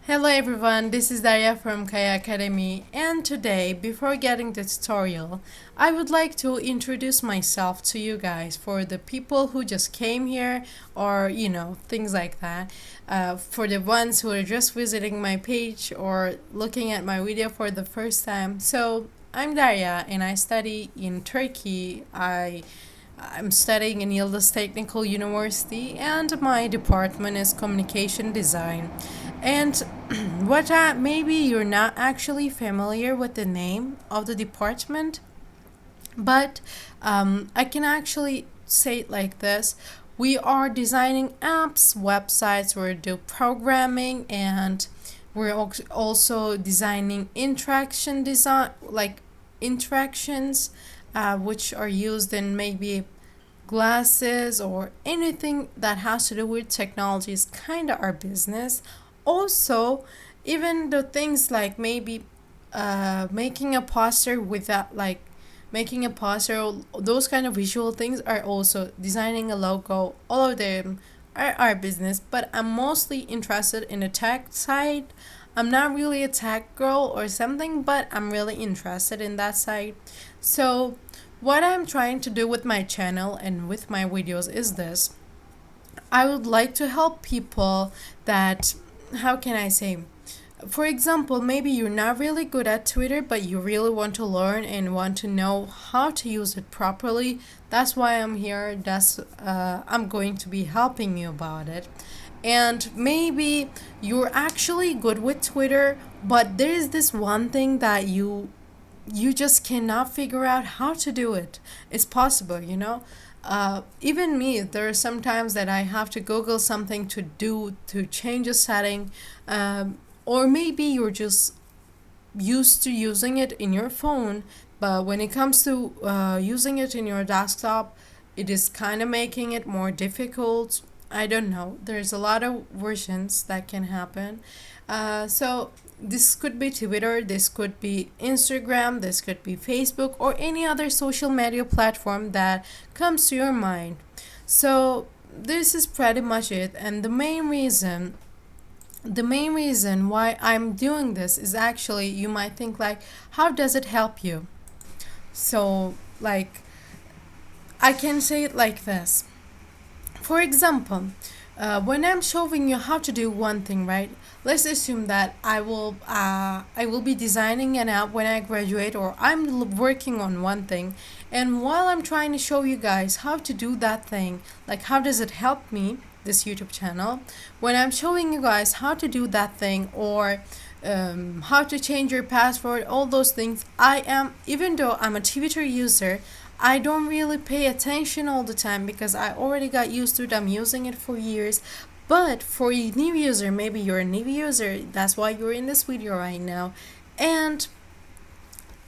Hello everyone, this is Daria from Kaya Academy, and today, before getting the tutorial, I would like to introduce myself to you guys for the people who just came here or things like that. For the ones who are just visiting my page or looking at my video for the first time. So, I'm Daria and I study in Turkey. I'm studying in Yıldız Technical University, and my department is communication design. And maybe you're not actually familiar with the name of the department, but I can actually say it like this. We are designing apps, websites, we do programming, and we're also designing interaction design, like interactions, which are used in maybe glasses or anything that has to do with technology is kind of our business. Also, even the things like maybe making a poster without like making a poster, those kind of visual things are also designing a logo. All of them are our business, but I'm mostly interested in the tech side. I'm not really a tech girl or something, but I'm really interested in that side. So, what I'm trying to do with my channel and with my videos is this. I would like to help people that, how can I say, for example, maybe you're not really good at Twitter, but you really want to learn and want to know how to use it properly. That's why I'm here. I'm going to be helping you about it. And maybe you're actually good with Twitter, but there is this one thing that you just cannot figure out how to do it. It's possible. Even me, there are some times that I have to Google something to do to change a setting, or maybe you're just used to using it in your phone, but when it comes to using it in your desktop, it is kind of making it more difficult. I don't know. There's a lot of versions that can happen. So this could be Twitter, this could be Instagram, this could be Facebook, or any other social media platform that comes to your mind. So this is pretty much it. And the main reason why I'm doing this is actually, you might think like, how does it help you? So, like, I can say it like this. For example, when I'm showing you how to do one thing, right? Let's assume that I will be designing an app when I graduate, or I'm working on one thing, and while I'm trying to show you guys how to do that thing, like how does it help me, this YouTube channel, when I'm showing you guys how to do that thing, or how to change your password, all those things, even though I'm a Twitter user, I don't really pay attention all the time because I already got used to it. I'm using it for years. But for a new user, maybe you're a new user, that's why you're in this video right now. And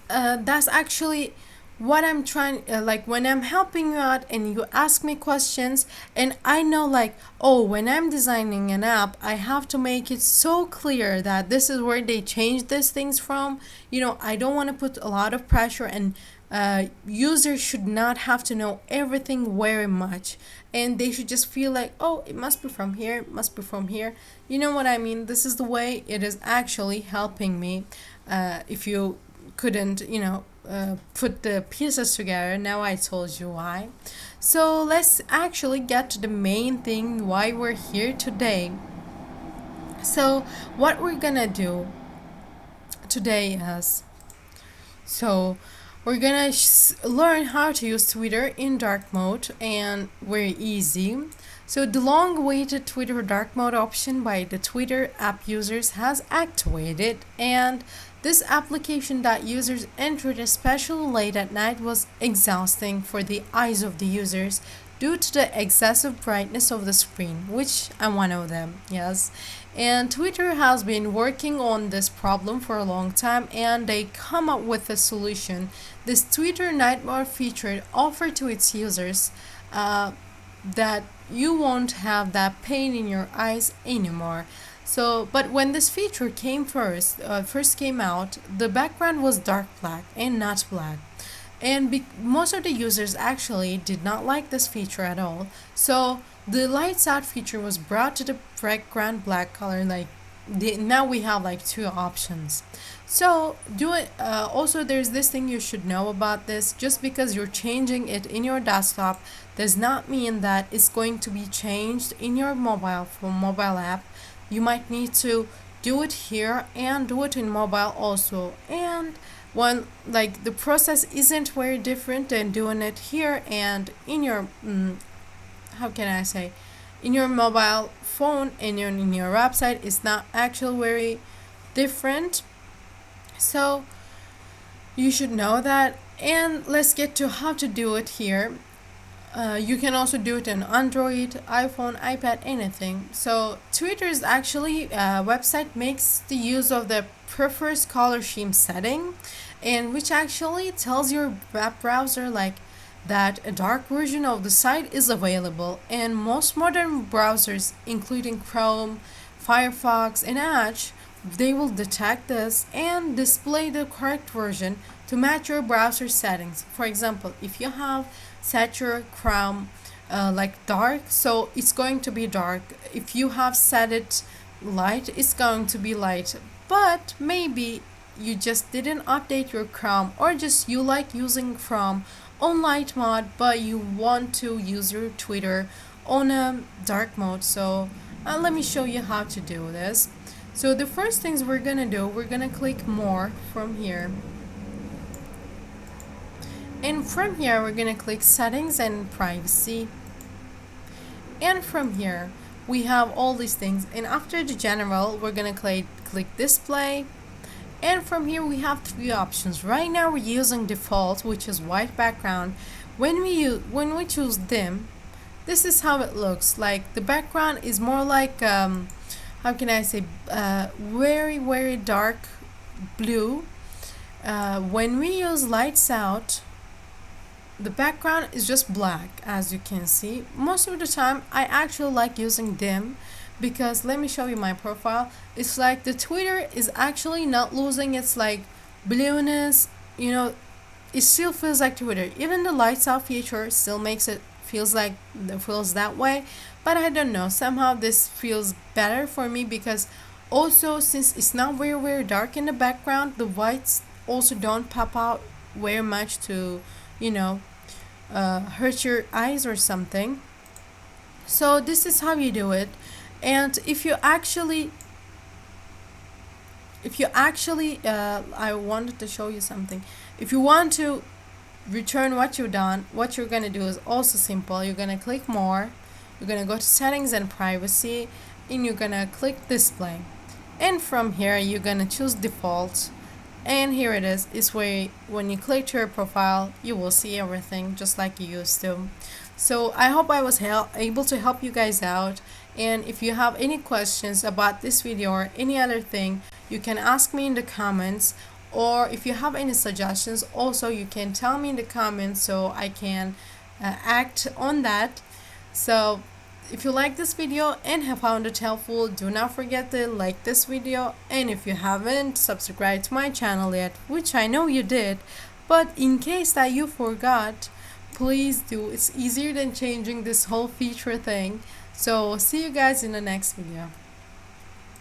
that's actually what I'm trying, like when I'm helping you out and you ask me questions, and I know, like, oh, when I'm designing an app, I have to make it so clear that this is where they change these things from. I don't want to put a lot of pressure, and users should not have to know everything very much, and they should just feel like, oh, it must be from here, it must be from here. You know what I mean? This is the way it is actually helping me. If you couldn't put the pieces together, now I told you why. So let's actually get to the main thing why we're here today. So what we're gonna do today is, so we're gonna learn how to use Twitter in dark mode, and very easy. So the long-awaited Twitter dark mode option by the Twitter app users has activated, and this application that users entered especially late at night was exhausting for the eyes of the users due to the excessive brightness of the screen, which I'm one of them, yes. And Twitter has been working on this problem for a long time, and they come up with a solution. This Twitter night mode feature offered to its users that you won't have that pain in your eyes anymore. So, but when this feature first came out, the background was dark black and not black. And most of the users actually did not like this feature at all. So the lights out feature was brought to the background black color, like now we have like two options. So do it. Also, there's this thing you should know about this. Just because you're changing it in your desktop does not mean that it's going to be changed in your mobile from mobile app. You might need to do it here and do it in mobile also. And when like the process isn't very different than doing it here and in your how can I say, in your mobile phone and in your website, it's not actually very different. So you should know that. And let's get to how to do it here. You can also do it on Android, iPhone, iPad, anything. So Twitter's actually website makes the use of the preferred color scheme setting, and which actually tells your web browser like that a dark version of the site is available. And most modern browsers, including Chrome, Firefox, and Edge, they will detect this and display the correct version to match your browser settings. For example, if you have set your Chrome like dark, so it's going to be dark. If you have set it light, it's going to be light. But maybe you just didn't update your Chrome, or just you like using Chrome on light mode, but you want to use your Twitter on a dark mode. So let me show you how to do this. So the first things we're gonna do, we're gonna click more from here, and from here we're gonna click settings and privacy, and from here we have all these things, and after the general we're gonna click display, and from here we have three options. Right now we're using default, which is white background. When we choose dim, this is how it looks like. The background is more like how can I say, very dark blue. When we use lights out, the background is just black, as you can see. Most of the time I actually like using dim, because let me show you my profile. It's like the Twitter is actually not losing its like blueness, you know. It still feels like Twitter. Even the lights out feature still makes it feels that way. But I don't know, somehow this feels better for me, because also since it's not very dark in the background, the whites also don't pop out very much to, you know, hurt your eyes or something. So this is how you do it. And if you actually I wanted to show you something. If you want to return what you've done, what you're gonna do is also simple. You're gonna click more, you're gonna go to settings and privacy, and you're gonna click display, and from here you're gonna choose default, and here it is. It's where when you click to your profile you will see everything just like you used to. So I hope I was able to help you guys out, and if you have any questions about this video or any other thing, you can ask me in the comments, or if you have any suggestions also you can tell me in the comments so I can act on that. So if you like this video and have found it helpful, do not forget to like this video, and if you haven't subscribed to my channel yet, which I know you did, but in case that you forgot, please do. It's easier than changing this whole feature thing. So see you guys in the next video.